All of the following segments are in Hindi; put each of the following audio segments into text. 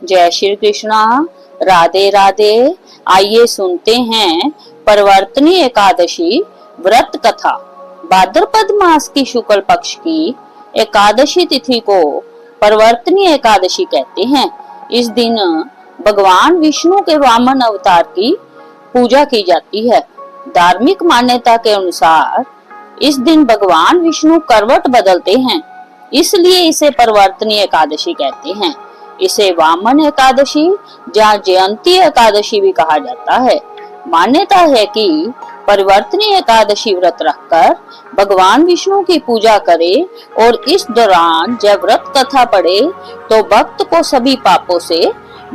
जय श्री कृष्णा। राधे राधे। आइए सुनते हैं परिवर्तनी एकादशी व्रत कथा। भाद्रपद मास की शुक्ल पक्ष की एकादशी तिथि को परिवर्तनी एकादशी कहते हैं। इस दिन भगवान विष्णु के वामन अवतार की पूजा की जाती है। धार्मिक मान्यता के अनुसार इस दिन भगवान विष्णु करवट बदलते हैं, इसलिए इसे परिवर्तनी एकादशी कहते हैं। इसे वामन एकादशी या जयंती एकादशी भी कहा जाता है। मान्यता है कि परिवर्तनी एकादशी व्रत रखकर भगवान विष्णु की पूजा करे और इस दौरान जब व्रत कथा पढ़े तो भक्त को सभी पापों से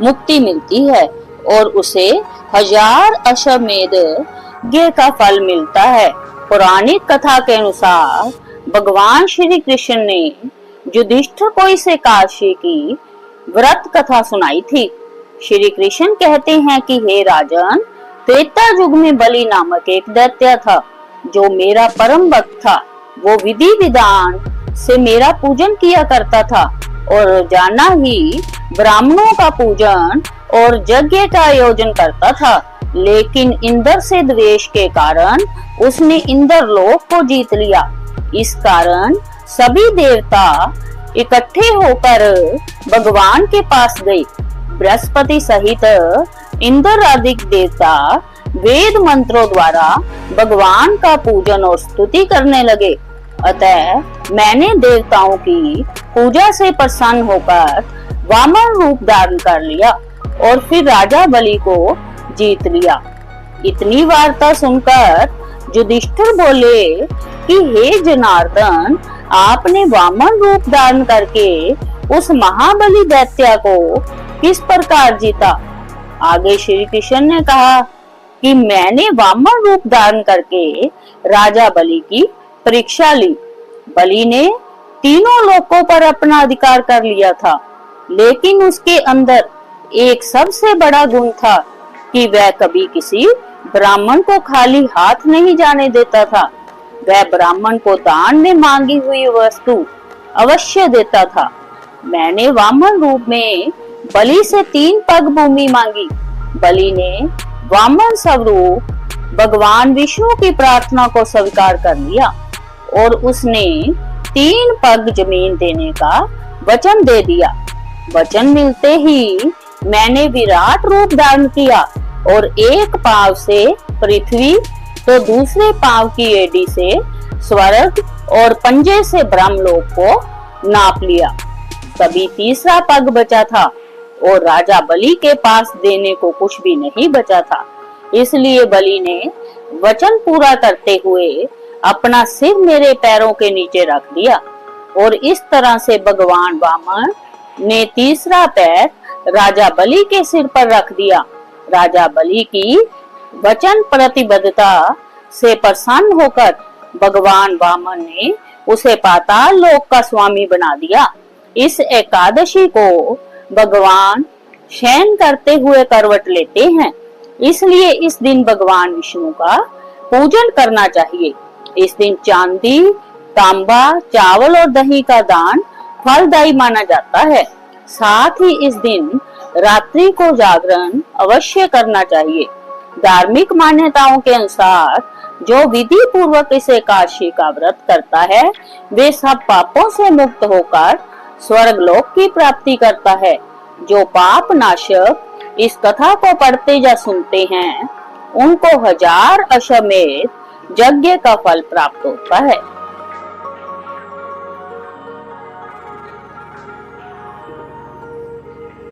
मुक्ति मिलती है और उसे 1000 अश्वमेध यज्ञ का फल मिलता है। पौराणिक कथा के अनुसार भगवान श्री कृष्ण ने युधिष्ठिर को इस एकादशी की व्रत कथा सुनाई थी। श्री कृष्ण कहते हैं कि हे राजन, त्रेता युग में बलि नामक एक दैत्य था जो मेरा परम भक्त था। वो विधि विधान से मेरा पूजन किया करता था और जाना ही ब्राह्मणों का पूजन और यज्ञ का आयोजन करता था। लेकिन इंद्र से द्वेष के कारण उसने इंद्र लोक को जीत लिया। इस कारण सभी देवता इकट्ठे होकर भगवान के पास गए। बृहस्पति सहित इंद्र आदि देवता वेद मंत्रों द्वारा भगवान का पूजन और स्तुति करने लगे। अतः मैंने देवताओं की पूजा से प्रसन्न होकर वामन रूप धारण कर लिया और फिर राजा बलि को जीत लिया। इतनी वार्ता सुनकर युधिष्ठिर बोले कि हे जनार्दन, आपने वामन रूप धारण करके उस महाबली दैत्य को किस प्रकार जीता? आगे श्री कृष्ण ने कहा कि मैंने वामन रूप धारण करके राजा बलि की परीक्षा ली। बलि ने तीनों लोकों पर अपना अधिकार कर लिया था, लेकिन उसके अंदर एक सबसे बड़ा गुण था कि वह कभी किसी ब्राह्मण को खाली हाथ नहीं जाने देता था। वह ब्राह्मण को दान में मांगी हुई वस्तु अवश्य देता था। मैंने वामन रूप में बलि से 3 पग भूमि मांगी। बलि ने वामन स्वरूप भगवान विष्णु की प्रार्थना को स्वीकार कर लिया और उसने 3 पग जमीन देने का वचन दे दिया। वचन मिलते ही मैंने विराट रूप धारण किया और एक पांव से पृथ्वी तो दूसरे पांव की एड़ी से स्वर्ग और पंजे से ब्रह्मलोक को नाप लिया। तभी तीसरा पग बचा था और राजा बलि के पास देने को कुछ भी नहीं बचा था। इसलिए बलि ने वचन पूरा करते हुए अपना सिर मेरे पैरों के नीचे रख दिया और इस तरह से भगवान वामन ने तीसरा पैर राजा बलि के सिर पर रख दिया। राजा बलि की वचन प्रतिबद्धता से प्रसन्न होकर भगवान वामन ने उसे पाताल लोक का स्वामी बना दिया। इस एकादशी को भगवान शयन करते हुए करवट लेते हैं, इसलिए इस दिन भगवान विष्णु का पूजन करना चाहिए। इस दिन चांदी, तांबा, चावल और दही का दान फलदायी माना जाता है। साथ ही इस दिन रात्रि को जागरण अवश्य करना चाहिए। धार्मिक मान्यताओं के अनुसार जो विधि पूर्वक इस एकादशी का व्रत करता है वे सब पापों से मुक्त होकर स्वर्ग लोक की प्राप्ति करता है। जो पाप नाशक इस कथा को पढ़ते या सुनते हैं उनको 1000 अश्वमेध यज्ञ का फल प्राप्त होता है।